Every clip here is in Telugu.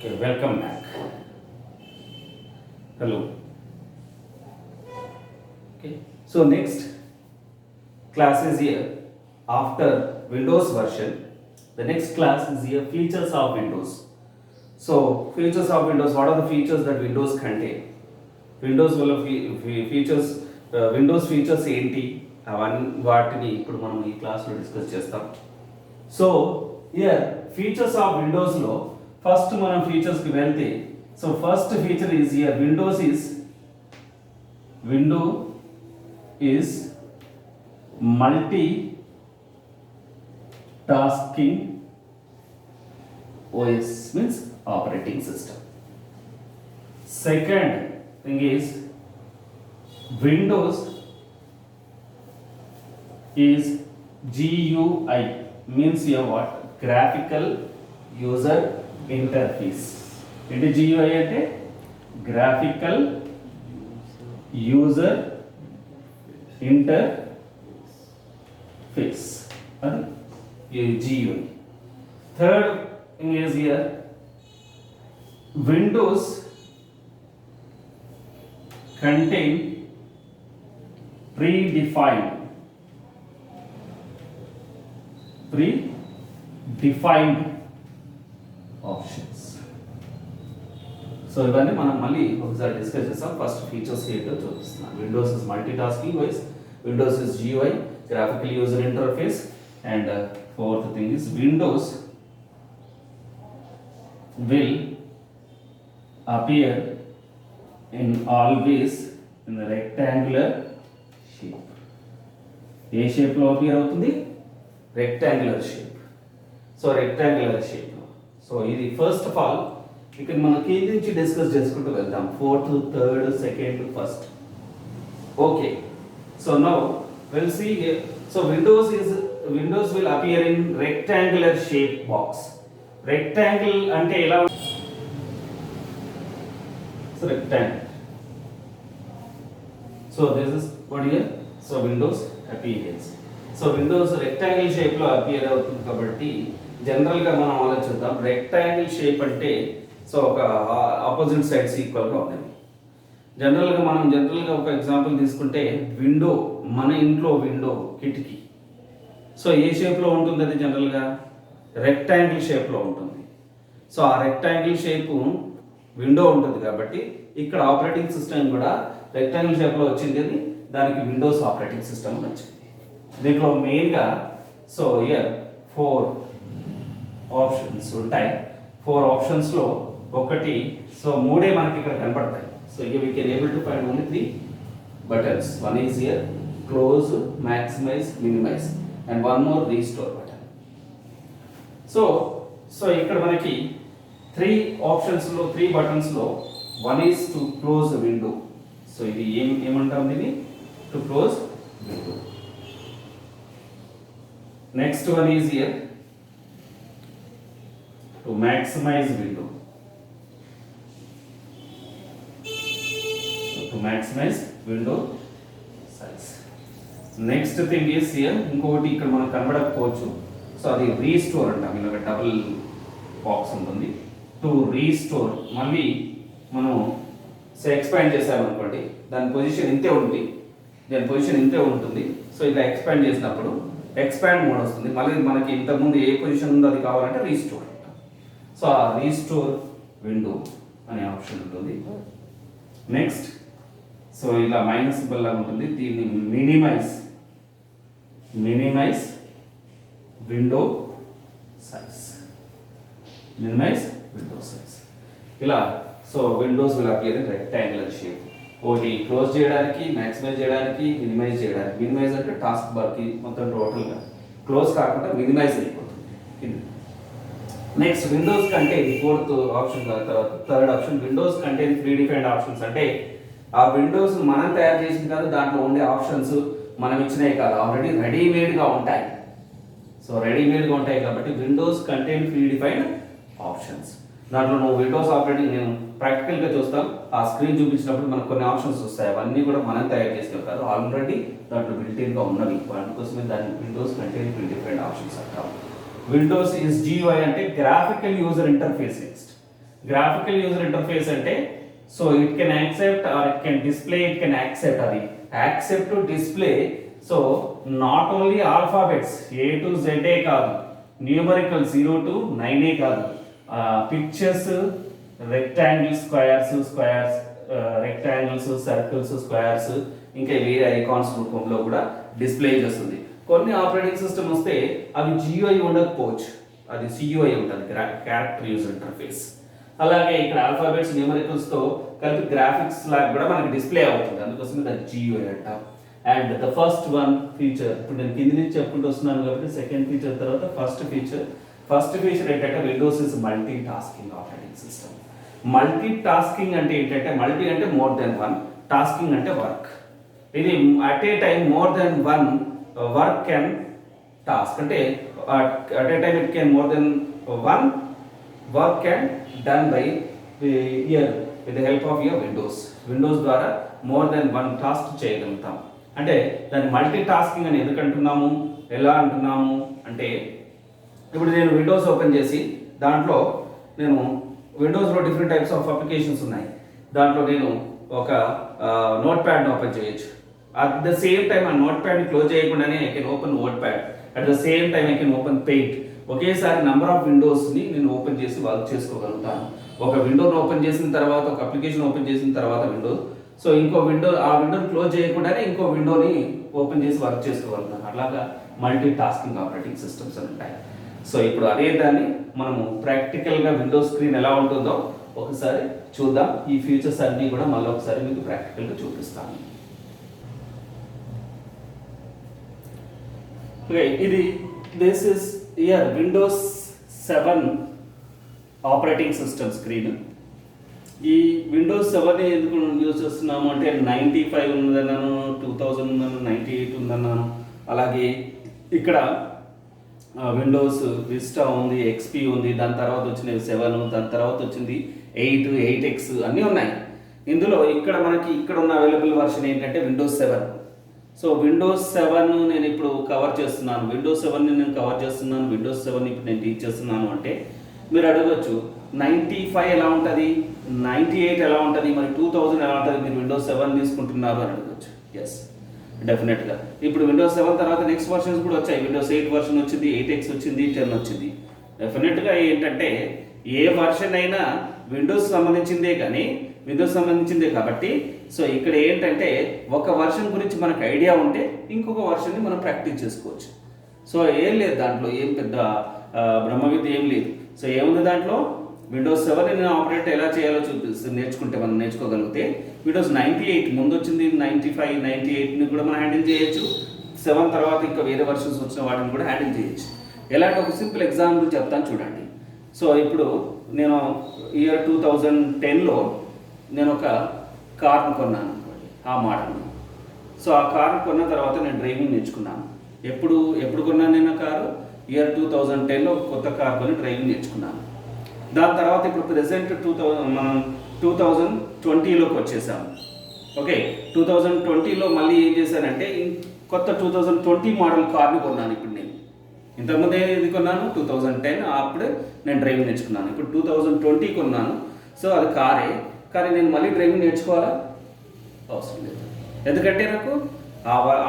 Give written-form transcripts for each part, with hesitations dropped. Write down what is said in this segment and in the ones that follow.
Okay, welcome back. Hello. Okay, so next class is here after Windows version. The next class is here features of Windows. So features of Windows. What are the features that Windows contain? Windows వల్ల ఫీచర్స్ విండోస్ ఫీచర్స్ ఏంటి అవన్నీ వాటిని ఇప్పుడు మనం ఈ క్లాస్లో డిస్కస్ చేస్తాం. సో ఇయర్ ఫీచర్స్ ఆఫ్ విండోస్లో ఫస్ట్ మనం ఫీచర్స్కి వెళ్తే so first feature is here window is multi tasking OS means operating system. Second thing is Windows is GUI means your what? Graphical user interface. Into GUI ante graphical user interface. GUI. Third thing is here Windows contain predefined options. So ఇవన్నీ మనం మళ్ళీ ఒకసారి డిస్కస్ చేస్తాం. ఫస్ట్ ఫీచర్స్ ఏంటో చూపిస్తున్నాను. Windows is multitasking wise, Windows is GUI graphical user interface, and fourth thing is Windows will appear in always in the rectangular shape. ఏ షేప్లో అపియర్ అవుతుంది? Rectangular shape. So rectangular shape. So ఇది ఫస్ట్ ఆఫ్ ఆల్ ఇక్కడ మనం కింద నుంచి డిస్కస్ చేసుకుంటూ వెళ్దాం. Fourth, third, second, first. Okay, so now will see here. So Windows will appear in rectangular shape box. Rectangle అంటే ఎలా? So rectangle. So this is what here. So Windows appearance. So Windows rectangle shape లో appear అవుతుంది కాబట్టి జనరల్ గా మనం ఆలోచిద్దాం. రెక్టాంగిల్ షేప్ అంటే సో ఒక ఆపోజిట్ సైడ్స్ ఈక్వల్ గా ఉన్నాయి. జనరల్ గా ఒక ఎగ్జాంపుల్ తీసుకుంటే విండో, మన ఇంట్లో విండో కిటికీ. సో ఏ షేప్ లో ఉంటుంది? అది జనరల్ గా రెక్టాంగిల్ షేప్ లో ఉంటుంది. సో ఆ రెక్టాంగిల్ షేప్ విండో ఉంటుంది కాబట్టి ఇక్కడ ఆపరేటింగ్ సిస్టమ్ కూడా రెక్టాంగిల్ షేప్లో వచ్చింది. అది దానికి విండోస్ ఆపరేటింగ్ సిస్టమ్ వచ్చింది. దీంట్లో మెయిన్గా సో ఇయర్ 4 ఆప్షన్స్ ఉంటాయి. 4 ఆప్షన్స్లో ఒకటి సో మూడే మనకి ఇక్కడ కనపడతాయి. సో ఇక we can able to find only 3 buttons. One is here close, maximise, minimise, and one more restore button. So ఇక్కడ మనకి 3 ఆప్షన్స్లో 3 బటన్స్లో one is to close window. So ఇది ఏమంటాం? దీన్ని to close window. Next one is here to maximise window. To maximise window size. Next thing is here ఇంకొకటి ఇక్కడ మనకు కనబడకపోవచ్చు. సో అది రీస్టోర్ అంటాం. ఇలా డబుల్ బాక్స్ ఉంటుంది. టు రీస్టోర్ మళ్ళీ మనం ఎక్స్పాండ్ చేసామనుకోండి, దాని పొజిషన్ ఇంతే ఉంటుంది. సో ఇలా ఎక్స్పాండ్ చేసినప్పుడు ఎక్స్పాండ్ మోడ్ వస్తుంది. మళ్ళీ మనకి ఇంతకుముందు ఏ పొజిషన్ ఉందో అది కావాలంటే రీస్టోర్ అంటాం. సో ఆ రీస్టోర్ విండో అనే ఆప్షన్ ఉంటుంది. నెక్స్ట్ సో ఇలా మైనస్ సింబల్ లాగా ఉంటుంది. దీన్ని మినిమైజ్ విండో సైజ్. ఇలా so Windows will appear in rectangular shape. ఒకటి క్లోజ్ చేయడానికి, మ్యాక్సిమైజ్ చేయడానికి, మినిమైజ్ చేయడానికి. మినిమైజ్ అంటే టాస్క్ బార్కి మొత్తం టోటల్గా క్లోజ్ కాకుండా మినిమైజ్ అయిపోతుంది. Next windows contain fourth option తర్వాత third option windows contain predefined options. అంటే ఆ విండోస్ మనం తయారు చేసింది కాదు, దాంట్లో ఉండే ఆప్షన్స్ మనం ఇచ్చినవి కాదు, ఆల్రెడీ రెడీమేడ్గా ఉంటాయి. సో రెడీమేడ్గా ఉంటాయి కాబట్టి విండోస్ కంటైన్ ప్రీడిఫైన్డ్ ఆప్షన్స్. దాంట్లో నువ్వు విండోస్ ఆపరేటింగ్ నేను ప్రాక్టికల్గా చూస్తాం. ఆ స్క్రీన్ చూపించినప్పుడు మనకు కొన్ని ఆప్షన్స్ వస్తాయి. అవన్నీ కూడా మనం తయారు చేసినవి కాదు, ఆల్రెడీ దాంట్లో బిల్టిన్గా ఉన్నవి. అందుకోసమే దాన్ని విండోస్ కంటైన్ ప్రీడిఫైన్డ్ ఆప్షన్స్ అంటాం. విండోస్ ఇస్ GUI అంటే graphical user interface. Next graphical user interface అంటే so it can accept or it can display, it can accept, అది accept to display. So not only alphabets A to Z కాదు, న్యూమరికల్ 0 to 9 కాదు, pictures, rectangles, squares, rectangles, circles, squares, ఇంకా వేరే ఐకాన్స్ రూపంలో కూడా డిస్ప్లే చేస్తుంది. కొన్ని ఆపరేటింగ్ సిస్టమ్ వస్తే అవి GUI ఉండకపోవచ్చు, అది CUI ఉంటుంది, క్యారెక్టర్ యూజర్ ఇంటర్ఫేస్. అలాగే ఇక్కడ ఆల్ఫాబెట్స్, న్యూమరికల్స్తో కలిపి గ్రాఫిక్స్ లాగా కూడా మనకి డిస్ప్లే అవుతుంది, అందుకోసం దాన్ని GUI అంటాం. And the first one feature, ఇప్పుడు నేను కింది నుంచి చెప్పుకుంటూ వస్తున్నాను కాబట్టి సెకండ్ ఫీచర్ తర్వాత ఫస్ట్ ఫీచర్ ఏంటంటే windows is multi tasking operating system. Multi tasking అంటే ఏంటంటే, మల్టీ అంటే మోర్ దెన్ వన్, టాస్కింగ్ అంటే వర్క్. ఇది at a time more than one work can task, అంటే at a time it can more than one work can done by here with the help of your Windows ద్వారా మోర్ దెన్ వన్ టాస్క్ చేయగలుగుతాం. అంటే దాన్ని మల్టీ టాస్కింగ్ అని ఎందుకు అంటున్నాము, ఎలా అంటున్నాము అంటే, ఇప్పుడు నేను విండోస్ ఓపెన్ చేసి దాంట్లో నేను విండోస్లో డిఫరెంట్ టైప్స్ ఆఫ్ అప్లికేషన్స్ ఉన్నాయి. దాంట్లో నేను ఒక నోట్ ప్యాడ్ని ఓపెన్ చేయొచ్చు. అట్ ద సేమ్ టైం ఆ నోట్ ప్యాడ్ని క్లోజ్ చేయకుండానే I can open word pad. At the same time I can open paint. ఒకేసారి నెంబర్ ఆఫ్ విండోస్ని నేను ఓపెన్ చేసి వర్క్ చేసుకోగలుగుతాను. ఒక విండోని ఓపెన్ చేసిన తర్వాత, ఒక అప్లికేషన్ ఓపెన్ చేసిన తర్వాత సో ఇంకో ఆ విండోని క్లోజ్ చేయకుండానే ఇంకో విండోని ఓపెన్ చేసి వర్క్ చేసుకోగలుగుతాను. అట్లాగా మల్టీ టాస్కింగ్ ఆపరేటింగ్ సిస్టమ్స్ అని ఉంటాయి. సో ఇప్పుడు అదే దాన్ని మనము ప్రాక్టికల్గా విండోస్ స్క్రీన్ ఎలా ఉంటుందో ఒకసారి చూద్దాం. ఈ ఫీచర్స్ అన్నీ కూడా మళ్ళీ ఒకసారి మీకు ప్రాక్టికల్గా చూపిస్తాను. ఇది this is year Windows 7 operating system screen. ఈ విండోస్ 7 ఎందుకు యూజ్ చేస్తున్నాము అంటే 95 ఉందన్నాను, 2000 ఉందన్నాను, 98 ఉందన్నాను. అలాగే ఇక్కడ విండోస్ విస్టా ఉంది, XP ఉంది, దాని తర్వాత వచ్చినవి 7, దాని తర్వాత వచ్చింది 8, 8X అన్నీ ఉన్నాయి. ఇందులో ఇక్కడ ఉన్న అవైలబుల్ వర్షన్ ఏంటంటే విండోస్ 7. సో విండోస్ 7 నేను ఇప్పుడు కవర్ చేస్తున్నాను, విండోస్ 7ని నేను కవర్ చేస్తున్నాను, విండోస్ 7 ఇప్పుడు నేను టీచ్ చేస్తున్నాను అంటే మీరు అడగచ్చు 95 ఎలా ఉంటుంది, 98 ఎలా ఉంటుంది, మరి 2000 ఎలా ఉంటుంది, మీరు విండోస్ 7 తీసుకుంటున్నారు అని అడగచ్చు. ఎస్, డెఫినెట్గా ఇప్పుడు విండోస్ 7 తర్వాత నెక్స్ట్ వర్షన్స్ కూడా వచ్చాయి. విండోస్ 8 వర్షన్ వచ్చింది, 8X వచ్చింది, 10 వచ్చింది. డెఫినెట్గా ఏంటంటే ఏ వర్షన్ అయినా విండోస్ సంబంధించిందే కాబట్టి సో ఇక్కడ ఏంటంటే ఒక వర్షన్ గురించి మనకు ఐడియా ఉంటే ఇంకొక వర్షన్ని మనం ప్రాక్టీస్ చేసుకోవచ్చు. సో ఏం లేదు దాంట్లో, ఏం పెద్ద బ్రహ్మ విద్య ఏం లేదు. సో ఏముంది దాంట్లో, విండోస్ 7 ఆపరేట్ ఎలా చేయాలో నేర్చుకుంటే మనం నేర్చుకోగలిగితే విండోస్ 98 ముందు వచ్చింది, 95, 98ని కూడా మనం హ్యాండిల్ చేయొచ్చు. 7 తర్వాత ఇంకా వేరే వర్షన్స్ వచ్చిన వాటిని కూడా హ్యాండిల్ చేయొచ్చు. ఎలాంటి ఒక సింపుల్ ఎగ్జాంపుల్ చెప్తాను చూడండి. సో ఇప్పుడు నేను ఇయర్ 2010లో నేను ఒక కార్ను కొన్నాను అనుకోండి, ఆ మోడల్ని. సో ఆ కార్ను కొన్న తర్వాత నేను డ్రైవింగ్ నేర్చుకున్నాను. ఎప్పుడు కొన్నాను నేను కారు, ఇయర్ 2010లో కొత్త కార్ కొని డ్రైవింగ్ నేర్చుకున్నాను. దాని తర్వాత ఇప్పుడు ప్రెసెంట్ 2020లోకి వచ్చేసాము. ఓకే, 2020లో మళ్ళీ ఏం చేశానంటే కొత్త 2020 మోడల్ కార్ని కొన్నాను. ఇప్పుడు నేను ఇంతకుముందు ఏది కొన్నాను, 2010, అప్పుడే నేను డ్రైవింగ్ నేర్చుకున్నాను. ఇప్పుడు 2020 కొన్నాను. సో అది కారే, కానీ నేను మళ్ళీ డ్రైవింగ్ నేర్చుకోవాలా, అవసరం లేదు. ఎందుకంటే నాకు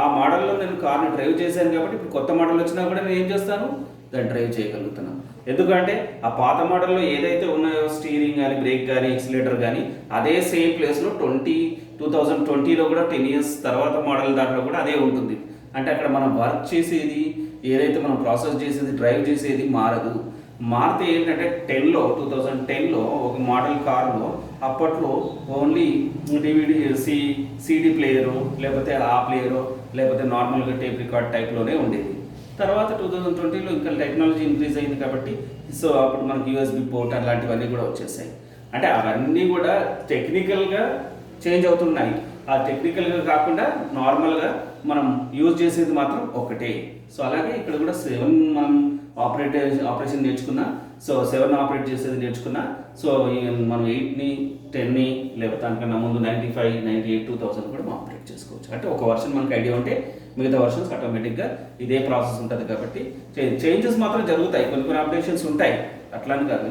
ఆ మోడల్లో నేను కార్ని డ్రైవ్ చేశాను కాబట్టి ఇప్పుడు కొత్త మోడల్ వచ్చినా కూడా నేను ఏం చేస్తాను, దాన్ని డ్రైవ్ చేయగలుగుతున్నాను. ఎందుకంటే ఆ పాత మోడల్లో ఏదైతే ఉన్నాయో స్టీరింగ్ కానీ, బ్రేక్ కానీ, ఎక్సిలేటర్ కానీ అదే సేమ్ ప్లేస్లో 2020లో కూడా 10 years తర్వాత మోడల్ దాంట్లో కూడా అదే ఉంటుంది. అంటే అక్కడ మనం వర్క్ చేసేది, ఏదైతే మనం ప్రాసెస్ చేసేది, డ్రైవ్ చేసేది మారదు. మారితే ఏంటంటే 2010లో ఒక మోడల్ కార్లో అప్పట్లో ఓన్లీ DVD CD ప్లేయరు, లేకపోతే ఆ ప్లేయరు, లేకపోతే నార్మల్గా టేప్ రికార్డ్ టైప్లోనే ఉండేది. తర్వాత 2020లో ఇంకా టెక్నాలజీ ఇంక్రీజ్ అయింది కాబట్టి సో అప్పుడు మనకి USB పోర్ట్ అలాంటివన్నీ కూడా వచ్చేసాయి. అంటే అవన్నీ కూడా టెక్నికల్గా చేంజ్ అవుతున్నాయి. ఆ టెక్నికల్గా కాకుండా నార్మల్గా మనం యూజ్ చేసేది మాత్రం ఒకటే. సో అలాగే ఇక్కడ కూడా 7 మనం ఆపరేషన్ నేర్చుకున్నా. సో 7 ఆపరేట్ చేసేది నేర్చుకున్నా. సో మనం 8ని, 10ని, లేకపోతే దానికన్నా ముందు 95, 98, 2000 కూడా మనం ఆపరేట్ చేసుకోవచ్చు. అంటే ఒక వర్షన్ మనకు ఐడియా ఉంటే మిగతా వర్షన్స్ ఆటోమేటిక్గా ఇదే ప్రాసెస్ ఉంటుంది కాబట్టి చేంజెస్ మాత్రం జరుగుతాయి, కొన్ని అప్డేషన్స్ ఉంటాయి, అట్లానే కాదు.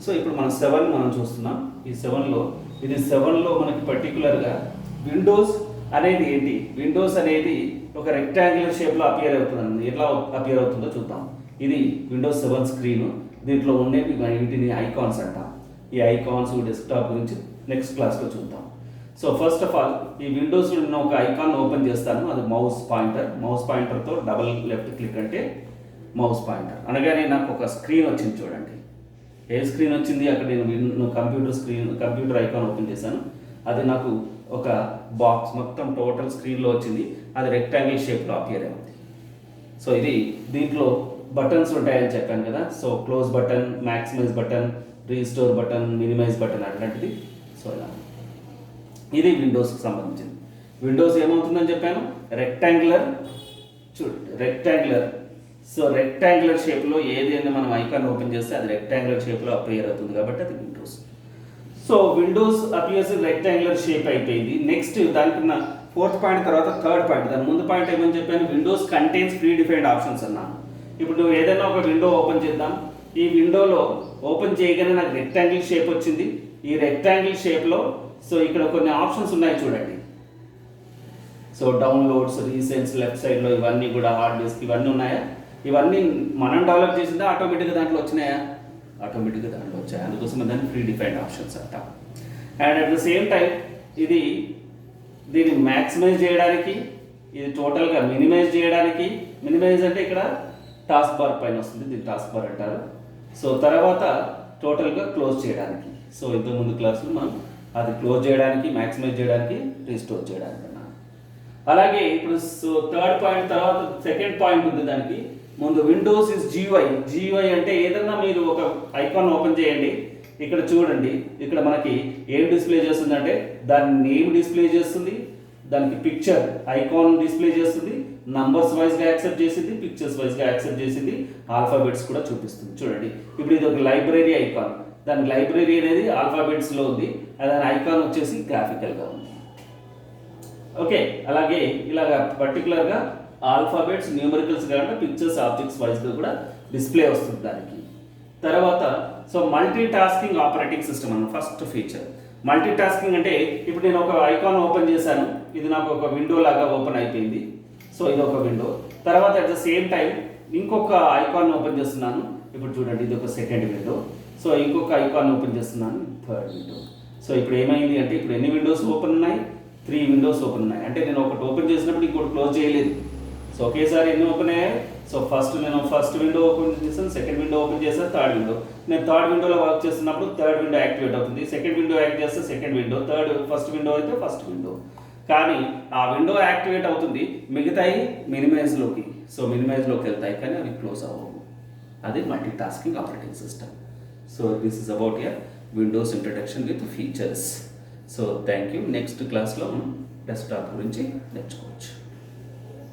సో ఇప్పుడు మనం 7 మనం చూస్తున్నాం. ఈ 7లో ఇది 7లో మనకి పర్టికులర్గా విండోస్ అనేది ఏంటి, విండోస్ అనేది ఒక రెక్టాంగులర్ షేప్లో అపియర్ అవుతుంది. ఎట్లా అపియర్ అవుతుందో చూద్దాం. ఇది విండోస్ 7 స్క్రీన్. దీంట్లో ఉండేవి వీటిని ఐకాన్స్ అంటాం. ఈ ఐకాన్స్ డెస్క్టాప్ గురించి నెక్స్ట్ క్లాస్లో చూద్దాం. సో ఫస్ట్ ఆఫ్ ఆల్ ఈ విండోస్ ఉన్న ఒక ఐకాన్ ఓపెన్ చేస్తాను. అది మౌస్ పాయింటర్. మౌస్ పాయింటర్తో డబల్ లెఫ్ట్ క్లిక్ అంటే మౌస్ పాయింటర్ అనగానే నాకు ఒక స్క్రీన్ వచ్చింది. చూడండి ఏ స్క్రీన్ వచ్చింది. అక్కడ నేను కంప్యూటర్ ఐకాన్ ఓపెన్ చేశాను. అది నాకు ఒక బాక్స్ మొత్తం టోటల్ స్క్రీన్లో వచ్చింది. అది రెక్టాంగిల్ షేప్లో అపియర్ అయింది. సో ఇది దీంట్లో బటన్స్ ఉంటాయని చెప్పాను కదా. So close button, maximise button, restore button, minimise button అట్లాంటిది. సో ఇలా ఇది విండోస్కి సంబంధించింది. విండోస్ ఏమవుతుందని చెప్పాను, రెక్టాంగులర్. చూడండి రెక్టాంగులర్. సో రెక్టాంగులర్ షేప్లో ఏదైనా మనం ఐకాన్ ఓపెన్ చేస్తే అది రెక్టాంగులర్ షేప్లో అపియర్ అవుతుంది కాబట్టి అది Windows. So Windows appears rectangular shape అయిపోయింది. నెక్స్ట్ దానికన్నా 4th పాయింట్ తర్వాత 3rd పాయింట్. దాని ముందు పాయింట్ ఏమని చెప్పాను, Windows contains pre defined options అన్నాను. ఇప్పుడు ఏదైనా ఒక విండో ఓపెన్ చేద్దాం. ఈ విండోలో ఓపెన్ చేయగానే నాకు రెక్టాంగిల్ షేప్ వచ్చింది. ఈ రెక్టాంగిల్ షేప్లో సో ఇక్కడ కొన్ని ఆప్షన్స్ ఉన్నాయి చూడండి. సో డౌన్లోడ్స్, రీసెంట్స్, లెఫ్ట్ సైడ్లో ఇవన్నీ కూడా హార్డ్ డిస్క్ ఇవన్నీ ఉన్నాయా. ఇవన్నీ మనం డెవలప్ చేసిందా ఆటోమేటిక్గా దాంట్లో వచ్చినాయా, ఆటోమేటిక్గా దాంట్లో వచ్చాయి. అందుకోసం దాన్ని ప్రీ డిఫైన్డ్ ఆప్షన్స్ అంటాం. And at the same time దీన్ని మ్యాక్సిమైజ్ చేయడానికి, ఇది టోటల్గా మినిమైజ్ చేయడానికి. మినిమైజ్ అంటే ఇక్కడ టాస్క్ బార్ పైన వస్తుంది, దీన్ని టాస్క్ బార్ అంటారు. సో తర్వాత టోటల్గా క్లోజ్ చేయడానికి. సో ఇంతకుముందు క్లాసులో మనం అది క్లోజ్ చేయడానికి, మ్యాక్సిమైజ్ చేయడానికి, రీస్టోర్ చేయడానికి అన్నాను. అలాగే ఇప్పుడు సో 3rd పాయింట్ తర్వాత 2nd పాయింట్ ఉంది. దానికి ముందు విండోస్ ఇస్ GUI. GUI అంటే ఏదన్నా మీరు ఒక ఐకాన్ ఓపెన్ చేయండి. ఇక్కడ చూడండి, ఇక్కడ మనకి ఏం డిస్ప్లే చేస్తుందంటే దాని నేమ్ డిస్ప్లే చేస్తుంది, దానికి పిక్చర్ ఐకాన్ డిస్ప్లే చేస్తుంది, నంబర్స్ వైజ్గా యాక్సెప్ట్ చేసింది, పిక్చర్స్ వైజ్గా యాక్సెప్ట్ చేసింది, ఆల్ఫాబెట్స్ కూడా చూపిస్తుంది. చూడండి ఇప్పుడు ఇది ఒక లైబ్రరీ ఐకాన్. దాని లైబ్రరీ అనేది ఆల్ఫాబెట్స్లో ఉంది, దాని ఐకాన్ వచ్చేసి గ్రాఫికల్గా ఉంది. ఓకే, అలాగే ఇలాగా పర్టికులర్గా ఆల్ఫాబెట్స్, న్యూమరికల్స్ కాకుండా పిక్చర్స్, ఆబ్జెక్ట్స్ వైజ్గా కూడా డిస్ప్లే వస్తుంది దానికి. తర్వాత so multi tasking operating system అన్న ఫస్ట్ ఫీచర్. మల్టీ టాస్కింగ్ అంటే ఇప్పుడు నేను ఒక ఐకాన్ ఓపెన్ చేశాను, ఇది నాకు ఒక విండో లాగా ఓపెన్ అయిపోయింది. సో ఇది ఒక విండో. తర్వాత అట్ ద సేమ్ టైం ఇంకొక ఐకాన్ ఓపెన్ చేస్తున్నాను. ఇప్పుడు చూడండి ఇది ఒక 2nd విండో. సో ఇంకొక ఐకాన్ ఓపెన్ చేస్తున్నాను, 3rd విండో. సో ఇప్పుడు ఏమైంది అంటే ఇప్పుడు ఎన్ని విండోస్ ఓపెన్ ఉన్నాయి, 3 విండోస్ ఓపెన్ ఉన్నాయి. అంటే నేను ఒకటి ఓపెన్ చేసినప్పుడు ఇంకోటి క్లోజ్ చేయలేదు. సో ఒకేసారి ఎన్ని ఓపెన్ అయ్యాయి. సో నేను ఫస్ట్ విండో ఓపెన్ చేశాను, 2nd విండో ఓపెన్ చేశాను, 3rd విండో. నేను 3rd విండోలో వర్క్ చేస్తున్నప్పుడు 3rd విండో యాక్టివేట్ అవుతుంది. 2nd విండో యాక్ట్ చేస్తే 2nd విండో, ఫస్ట్ విండో అయితే ఫస్ట్ విండో. కానీ ఆ విండో యాక్టివేట్ అవుతుంది, మిగతాయి మినిమైజ్లోకి. సో మినిమైజ్లోకి వెళ్తాయి కానీ అవి క్లోజ్ అవ్వవు. అది multi tasking operating system. So this is about your Windows introduction with features. So thank you. Next క్లాస్లో మనం డెస్క్టాప్ గురించి నేర్చుకోవచ్చు.